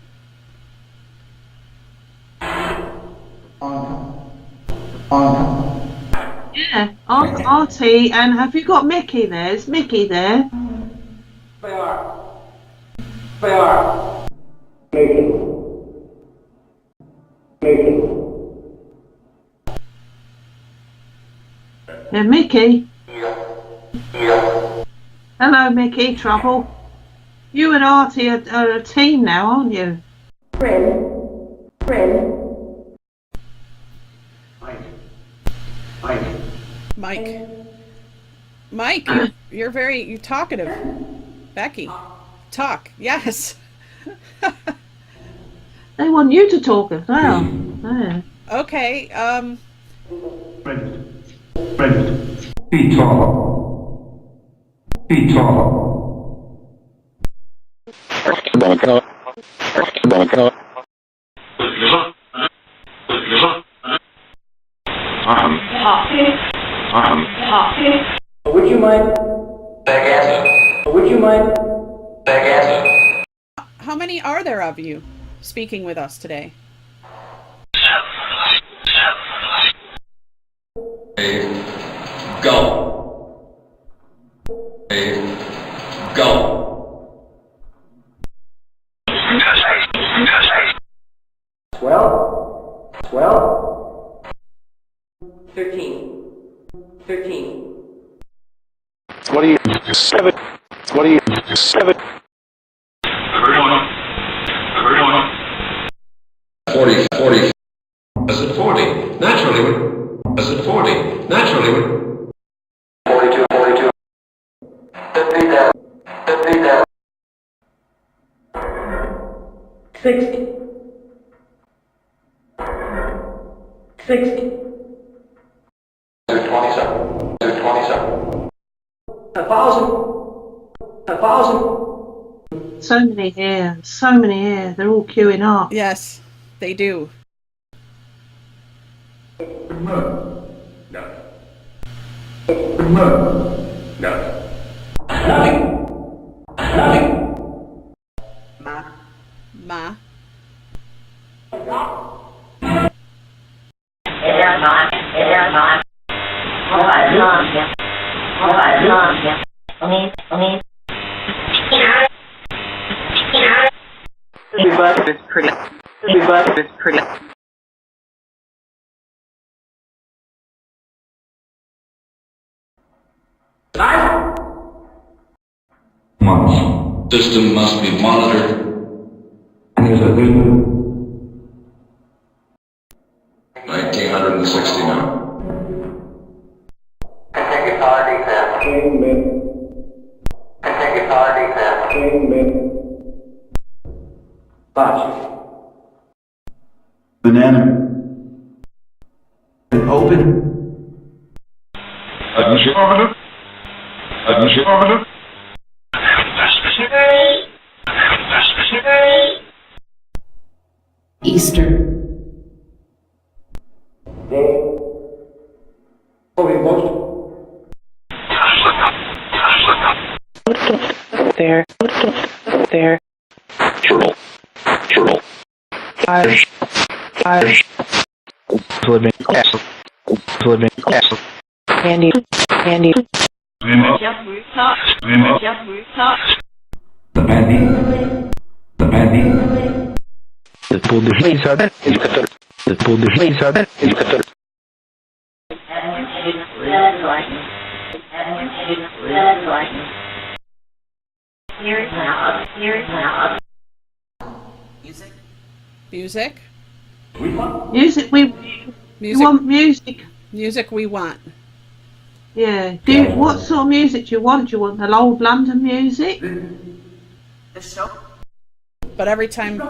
[SPEAKER 6] Yeah, Artie. And have you got Mickey there? Is Mickey there?
[SPEAKER 3] They are. They are.
[SPEAKER 6] Yeah, Mickey. Hello, Mickey. Trouble. You and Artie are a team now, aren't you?
[SPEAKER 1] Mike, you're very talkative. Becky, talk. Yes.
[SPEAKER 6] They want you to talk as well. Yeah.
[SPEAKER 1] Okay.
[SPEAKER 3] Be tall. Be tall. Would you mind? Would you mind?
[SPEAKER 1] How many are there of you speaking with us today?
[SPEAKER 10] Go. Go.
[SPEAKER 3] 12.
[SPEAKER 7] 13. 13.
[SPEAKER 5] 27. 27.
[SPEAKER 10] 40. 40. Is it 40? Naturally. Is it 40? Naturally.
[SPEAKER 4] 42. 50 down. 50 down.
[SPEAKER 7] 60. 60.
[SPEAKER 4] 27. 27.
[SPEAKER 7] 1,000.
[SPEAKER 6] So many here. So many here. They're all queuing up.
[SPEAKER 1] Yes, they do.
[SPEAKER 3] No.
[SPEAKER 1] Ma.
[SPEAKER 10] System must be monitored.
[SPEAKER 3] And there's a new
[SPEAKER 10] 1969.
[SPEAKER 4] Continue power defense. Continue power defense.
[SPEAKER 3] Baci.
[SPEAKER 5] Banana. And open.
[SPEAKER 9] Easter.
[SPEAKER 3] Day. Holy Ghost.
[SPEAKER 2] There. There. Turtle. Turtle. Irish. Irish. Living. Living. Candy. Candy.
[SPEAKER 3] The bandy. The bandy.
[SPEAKER 5] The pull the face out. The pull the face out.
[SPEAKER 1] Music.
[SPEAKER 6] Music, we want music.
[SPEAKER 1] Music we want.
[SPEAKER 6] Yeah. What sort of music do you want? Do you want the old London music?
[SPEAKER 1] But every time...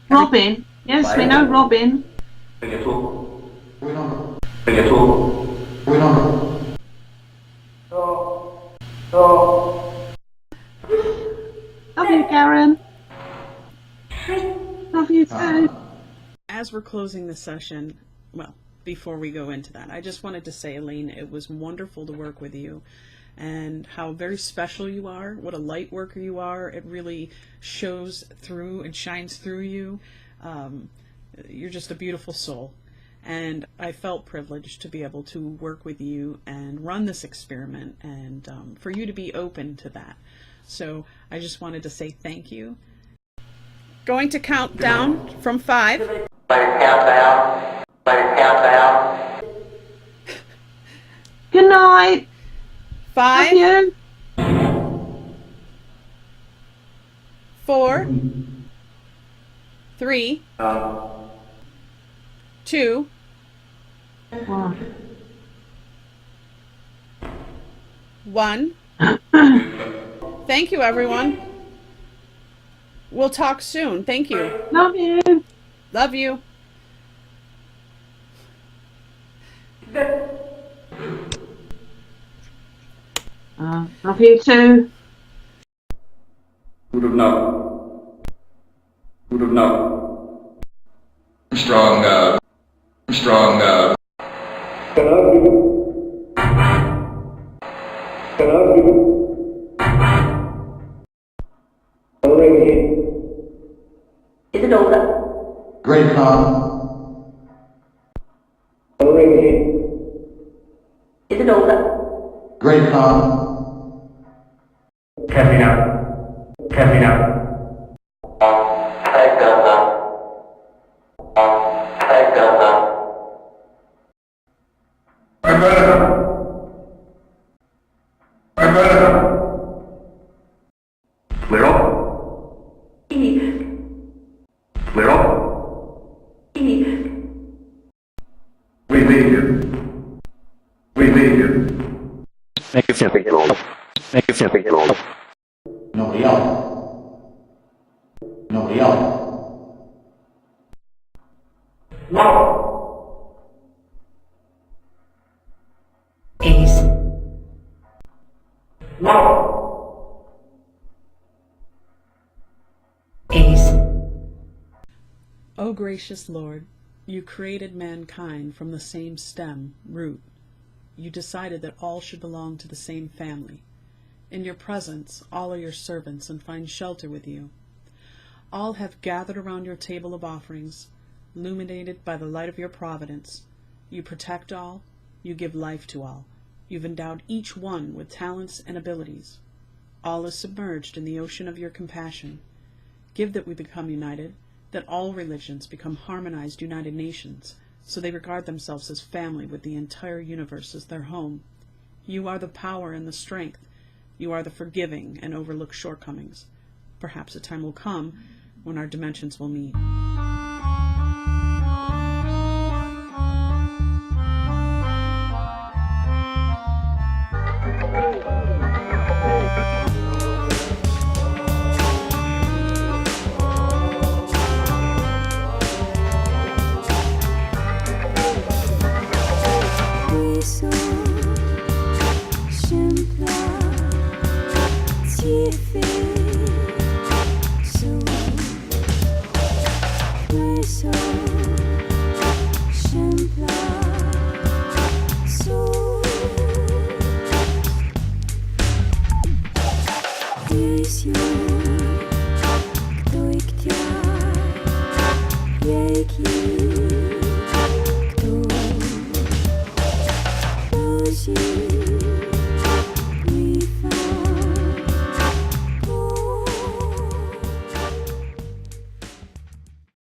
[SPEAKER 6] Robin. Yes, we know Robin. Love you, Karen. Love you too.
[SPEAKER 1] As we're closing the session, well, before we go into that, I just wanted to say, Elaine, it was wonderful to work with you and how very special you are, what a light worker you are. It really shows through and shines through you. You're just a beautiful soul. And I felt privileged to be able to work with you and run this experiment and for you to be open to that. So I just wanted to say thank you. Going to count down from 5.
[SPEAKER 4] Let it count down. Let it count down.
[SPEAKER 6] Good night.
[SPEAKER 1] 5.
[SPEAKER 6] Love you.
[SPEAKER 1] 4. 3. 2. 1. Thank you, everyone. We'll talk soon. Thank you.
[SPEAKER 6] Love you.
[SPEAKER 1] Love you.
[SPEAKER 6] Love you too.
[SPEAKER 3] Who'd have known? Who'd have known?
[SPEAKER 10] Strong,
[SPEAKER 3] Can I be? Can I be?
[SPEAKER 7] Is it over?
[SPEAKER 5] Great calm.
[SPEAKER 7] Is it over?
[SPEAKER 5] Great calm.
[SPEAKER 3] Capping out. Capping out.
[SPEAKER 4] Take guns up. Take guns up.
[SPEAKER 3] Clear up. Clear up. We leave you. We leave you.
[SPEAKER 5] Make it feel. Make it feel. Nobody else. Nobody else.
[SPEAKER 3] No.
[SPEAKER 9] Ace.
[SPEAKER 3] No.
[SPEAKER 9] Ace.
[SPEAKER 1] O gracious Lord, you created mankind from the same stem, root. You decided that all should belong to the same family. In your presence, all are your servants and find shelter with you. All have gathered around your table of offerings, illuminated by the light of your providence. You protect all, you give life to all. You've endowed each one with talents and abilities. All is submerged in the ocean of your compassion. Give that we become united, that all religions become harmonized united nations, so they regard themselves as family with the entire universe as their home. You are the power and the strength. You are the forgiving and overlook shortcomings. Perhaps a time will come when our dimensions will meet.
[SPEAKER 12] спроси, кто и где, реки, кто.